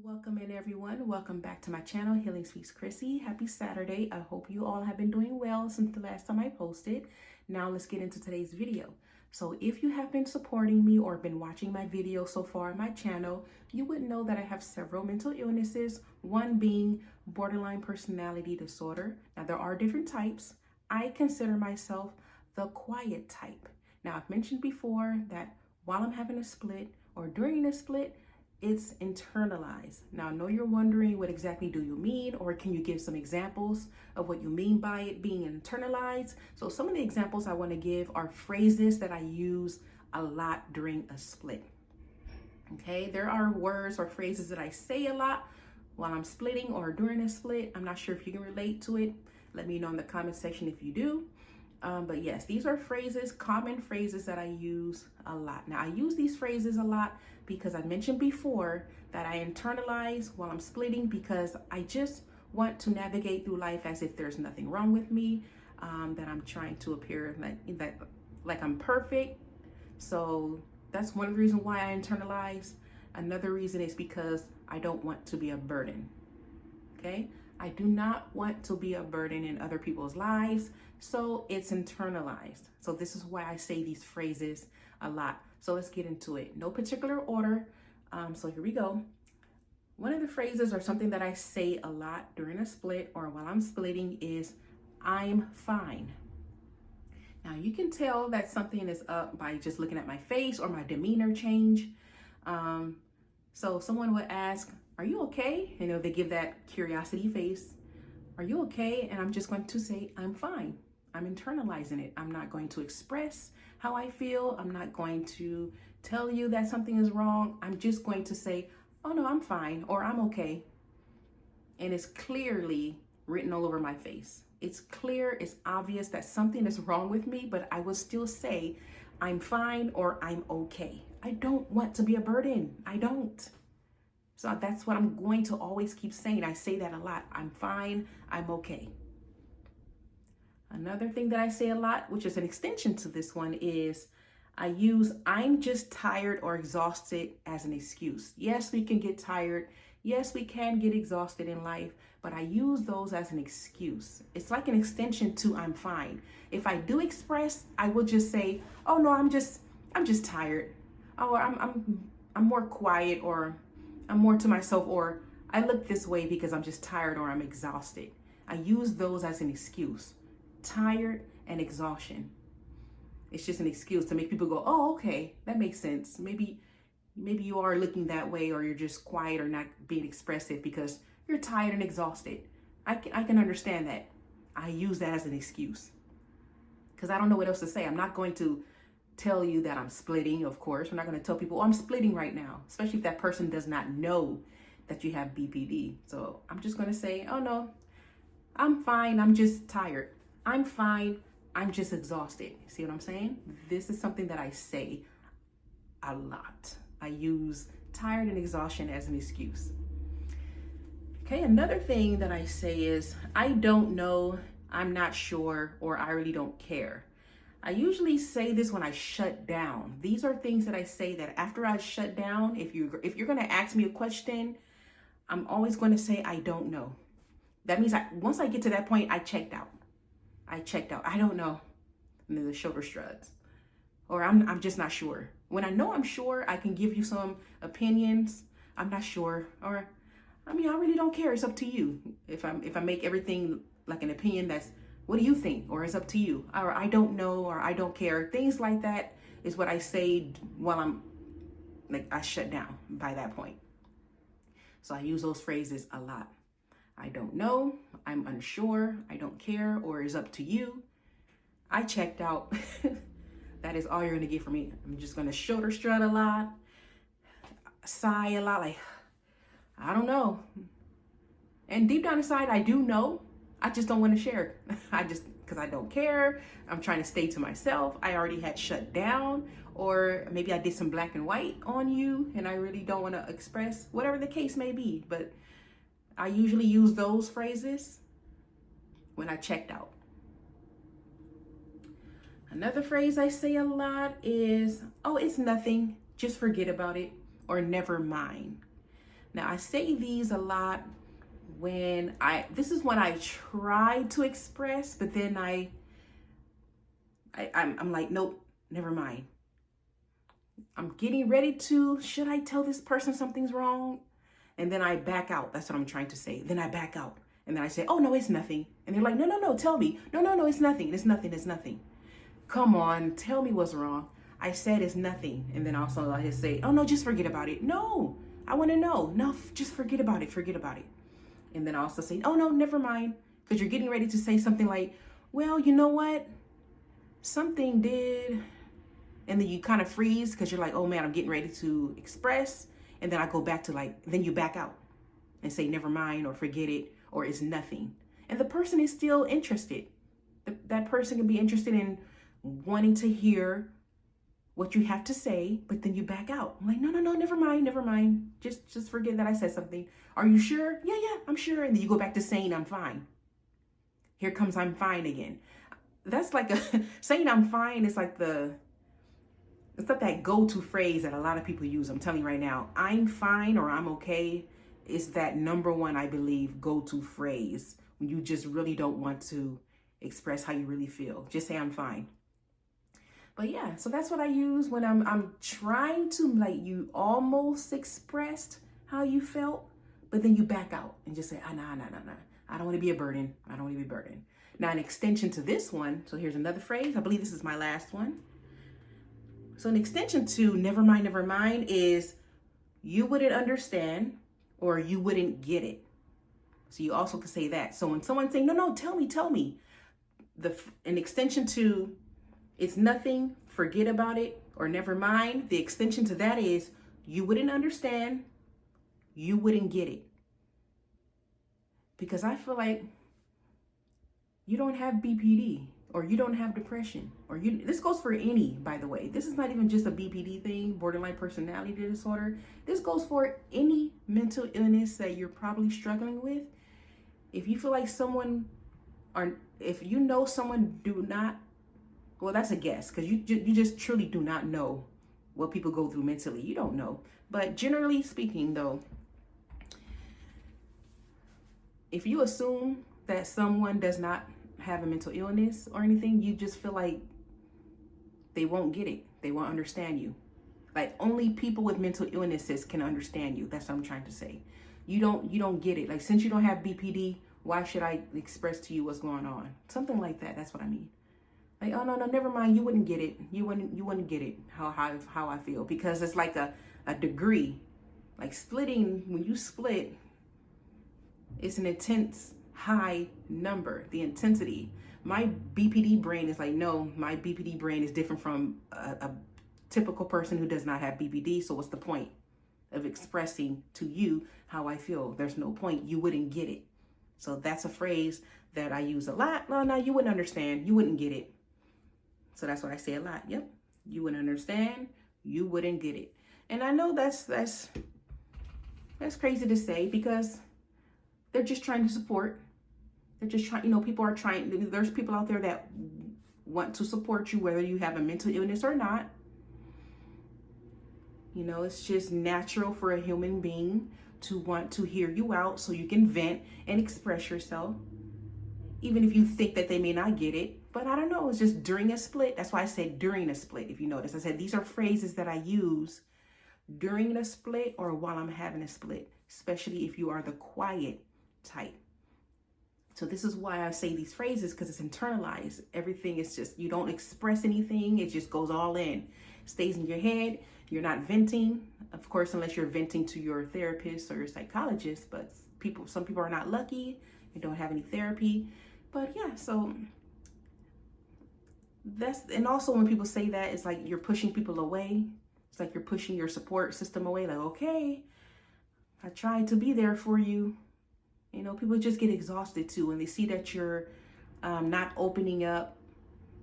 Welcome in everyone. Welcome back to my channel, Healing Speaks Chrissy. Happy Saturday. I hope you all have been doing well since the last time I posted. Now let's get into today's video. So if you have been supporting me or been watching my videos so far on my channel, you would know that I have several mental illnesses, one being borderline personality disorder. Now there are different types. I consider myself the quiet type. Now I've mentioned before that while I'm having a split or during a split, it's internalized. Now, I know you're wondering what exactly do you mean, or can you give some examples of what you mean by it being internalized? So some of the examples I want to give are phrases that I use a lot during a split. Okay, there are words or phrases that I say a lot while I'm splitting or during a split. I'm not sure if you can relate to it. Let me know in the comment section if you do. But yes, these are phrases, common phrases that I use a lot. Now, I use these phrases a lot because I mentioned before that I internalize while I'm splitting because I just want to navigate through life as if there's nothing wrong with me, that I'm trying to appear like I'm perfect. So that's one reason why I internalize. Another reason is because I don't want to be a burden. Okay? I do not want to be a burden in other people's lives, so it's internalized. So this is why I say these phrases a lot. So let's get into it. No particular order. So here we go. One of the phrases or something that I say a lot during a split or while I'm splitting is, I'm fine. Now you can tell that something is up by just looking at my face or my demeanor change. So someone would ask, are you okay? You know, they give that curiosity face. Are you okay? And I'm just going to say, I'm fine. I'm internalizing it. I'm not going to express how I feel. I'm not going to tell you that something is wrong. I'm just going to say, oh no, I'm fine, or I'm okay. And it's clearly written all over my face. It's clear, it's obvious that something is wrong with me, but I will still say, I'm fine or I'm okay. I don't want to be a burden. I don't. So that's what I'm going to always keep saying. I say that a lot. I'm fine. I'm okay. Another thing that I say a lot, which is an extension to this one, is I use I'm just tired or exhausted as an excuse. Yes, we can get tired. Yes, we can get exhausted in life, but I use those as an excuse. It's like an extension to I'm fine. If I do express, I will just say, oh no, I'm just tired. Oh, I'm more quiet, or I'm more to myself, or I look this way because I'm just tired or I'm exhausted. I use those as an excuse. Tired and exhaustion. It's just an excuse to make people go, oh, okay, that makes sense. Maybe you are looking that way, or you're just quiet or not being expressive because you're tired and exhausted. I can understand that. I use that as an excuse because I don't know what else to say. I'm not going to tell you that I'm splitting, of course. I'm not going to tell people, oh, I'm splitting right now, especially if that person does not know that you have BPD. So I'm just going to say, oh no, I'm fine. I'm just tired. I'm fine. I'm just exhausted. See what I'm saying? This is something that I say a lot. I use tired and exhaustion as an excuse. Okay, another thing that I say is, I don't know, I'm not sure, or I really don't care. I usually say this when I shut down. These are things that I say that after I shut down, if you're going to ask me a question, I'm always going to say, I don't know. That means once I get to that point, I checked out. I don't know. And then the shoulder shrugs. Or I'm just not sure. When I know I'm sure, I can give you some opinions. I'm not sure. Or, I mean, I really don't care. It's up to you. If I make everything like an opinion, that's, what do you think? Or it's up to you. Or I don't know, or I don't care. Things like that is what I say while I shut down by that point. So I use those phrases a lot. I don't know, I'm unsure, I don't care, or it's up to you. I checked out. That is all you're gonna get from me. I'm just gonna shoulder strut a lot, sigh a lot, like, I don't know. And deep down inside, I do know. I just don't want to share. Because I don't care. I'm trying to stay to myself. I already had shut down, or maybe I did some black and white on you and I really don't want to express, whatever the case may be. But I usually use those phrases when I checked out. Another phrase I say a lot is, oh, it's nothing, just forget about it, or never mind. Now I say these a lot when this is when I try to express, but then I'm like, nope, never mind. I'm getting ready to, should I tell this person something's wrong? And then I back out. That's what I'm trying to say. Then I back out. And then I say, oh, no, it's nothing. And they're like, no, no, no, tell me. No, no, no, it's nothing. It's nothing. It's nothing. Come on, tell me what's wrong. I said it's nothing. And then also I just say, oh, no, just forget about it. No, I want to know. No, just forget about it. Forget about it. And then I also say, oh, no, never mind. Because you're getting ready to say something like, well, you know what? Something did. And then you kind of freeze because you're like, oh man, I'm getting ready to express. And then I go back to like, then you back out and say, never mind, or forget it, or it's nothing. And the person is still interested. That person can be interested in wanting to hear what you have to say, but then you back out. I'm like, no, no, no, never mind, never mind. Just forget that I said something. Are you sure? Yeah, I'm sure. And then you go back to saying, I'm fine. Here comes I'm fine again. That's like saying I'm fine is like it's not that go-to phrase that a lot of people use. I'm telling you right now, I'm fine or I'm okay is that number one, I believe, go-to phrase when you just really don't want to express how you really feel. Just say I'm fine. But yeah, so that's what I use when I'm trying to, like, you almost expressed how you felt, but then you back out and just say, nah. I don't want to be a burden. I don't want to be a burden. Now, an extension to this one, so here's another phrase. I believe this is my last one. So an extension to never mind is you wouldn't understand or you wouldn't get it. So you also could say that. So when someone's saying, no, tell me, an extension to it's nothing, forget about it, or never mind, the extension to that is you wouldn't understand, you wouldn't get it. Because I feel like you don't have BPD, or you don't have depression, or this goes for any, by the way. This is not even just a BPD thing, borderline personality disorder. This goes for any mental illness that you're probably struggling with. If you feel like if you know someone do not, well, that's a guess, because you just truly do not know what people go through mentally. You don't know. But generally speaking, though, if you assume that someone does not have a mental illness or anything, you just feel like they won't get it. They won't understand you. Like only people with mental illnesses can understand you. That's what I'm trying to say. You don't get it. Like, since you don't have BPD, why should I express to you what's going on? Something like that. That's what I mean. Like, oh no, never mind. You wouldn't get it. You wouldn't get it. How I feel, because it's like a degree. Like splitting, when you split, it's an intense high number, the intensity. My BPD brain is like, no, my BPD brain is different from a typical person who does not have BPD. So what's the point of expressing to you how I feel? There's no point. You wouldn't get it. So that's a phrase that I use a lot. No, you wouldn't understand. You wouldn't get it. So that's what I say a lot. Yep. You wouldn't understand. You wouldn't get it. And I know that's crazy to say, because they're just trying to support. They're just trying, people are trying. There's people out there that want to support you, whether you have a mental illness or not. It's just natural for a human being to want to hear you out so you can vent and express yourself, even if you think that they may not get it. But I don't know, it's just during a split. That's why I said during a split. If you notice, I said these are phrases that I use during a split or while I'm having a split, especially if you are the quiet type. So this is why I say these phrases, because it's internalized. Everything is just, you don't express anything. It just goes all in, stays in your head. You're not venting, of course, unless you're venting to your therapist or your psychologist. But some people are not lucky. They don't have any therapy. But yeah, so and also when people say that, it's like you're pushing people away. It's like you're pushing your support system away. Like, okay, I tried to be there for you. People just get exhausted too when they see that you're not opening up,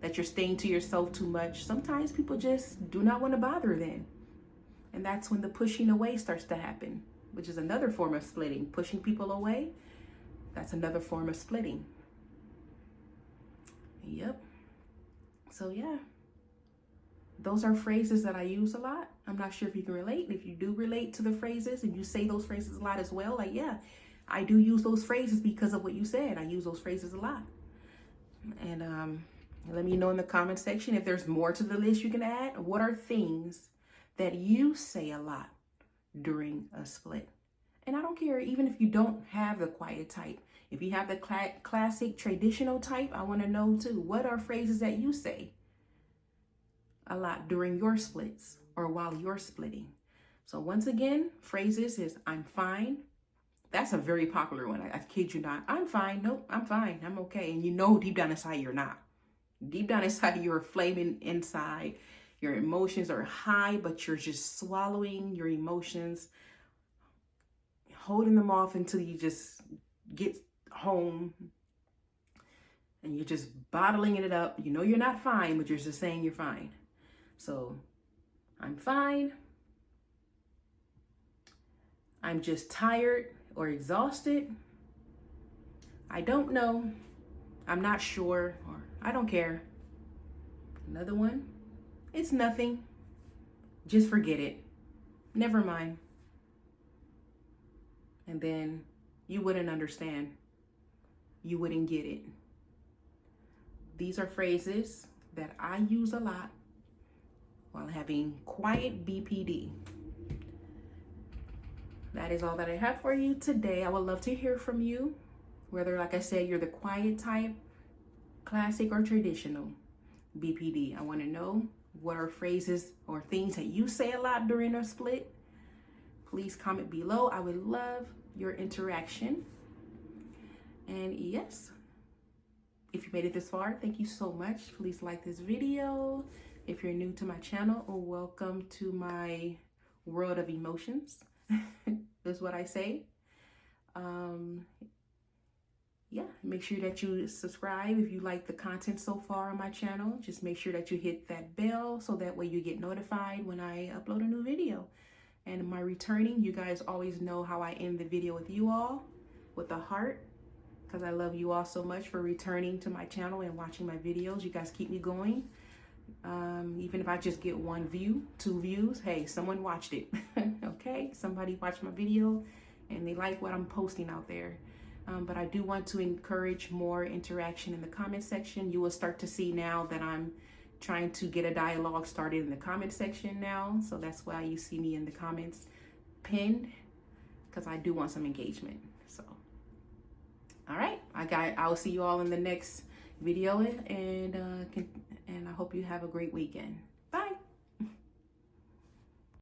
that you're staying to yourself too much. Sometimes people just do not want to bother then. And that's when the pushing away starts to happen, which is another form of splitting. Pushing people away, that's another form of splitting. Yep. So yeah. those are phrases that I use a lot. I'm not sure if you can relate. If you do relate to the phrases and you say those phrases a lot as well, like, yeah, I do use those phrases because of what you said. I use those phrases a lot. And let me know in the comment section if there's more to the list you can add. What are things that you say a lot during a split? And I don't care, even if you don't have the quiet type. If you have the classic traditional type, I want to know too. What are phrases that you say a lot during your splits or while you're splitting? So once again, phrases is I'm fine. That's a very popular one. I kid you not. I'm fine. Nope, I'm fine. I'm okay. And you know deep down inside you're not. Deep down inside you're flaming inside. Your emotions are high, but you're just swallowing your emotions, holding them off until you just get home, and you're just bottling it up. You know you're not fine, but you're just saying you're fine. So I'm fine. I'm just tired or exhausted. I don't know. I'm not sure, or I don't care. Another one. It's nothing. Just forget it. Never mind. And then you wouldn't understand. You wouldn't get it. These are phrases that I use a lot while having quiet BPD. That is all that I have for you today. I would love to hear from you, whether, like I said, you're the quiet type, classic, or traditional BPD. I want to know what are phrases or things that you say a lot during a split. Please comment below. I would love your interaction. And yes, if you made it this far, thank you so much. Please like this video. If you're new to my channel, welcome to my world of emotions. That's what I say. Yeah, make sure that you subscribe if you like the content so far on my channel. Just make sure that you hit that bell so that way you get notified when I upload a new video. And my returning, you guys always know how I end the video with you all, with a heart, because I love you all so much for returning to my channel and watching my videos. You guys keep me going. Even if I just get 1 view, 2 views, hey, someone watched it. Okay, somebody watched my video and they like what I'm posting out there. But I do want to encourage more interaction in the comment section. You will start to see now that I'm trying to get a dialogue started in the comment section now. So that's why you see me in the comments pinned, because I do want some engagement. So, all right, I will see you all in the next video, and I hope you have a great weekend.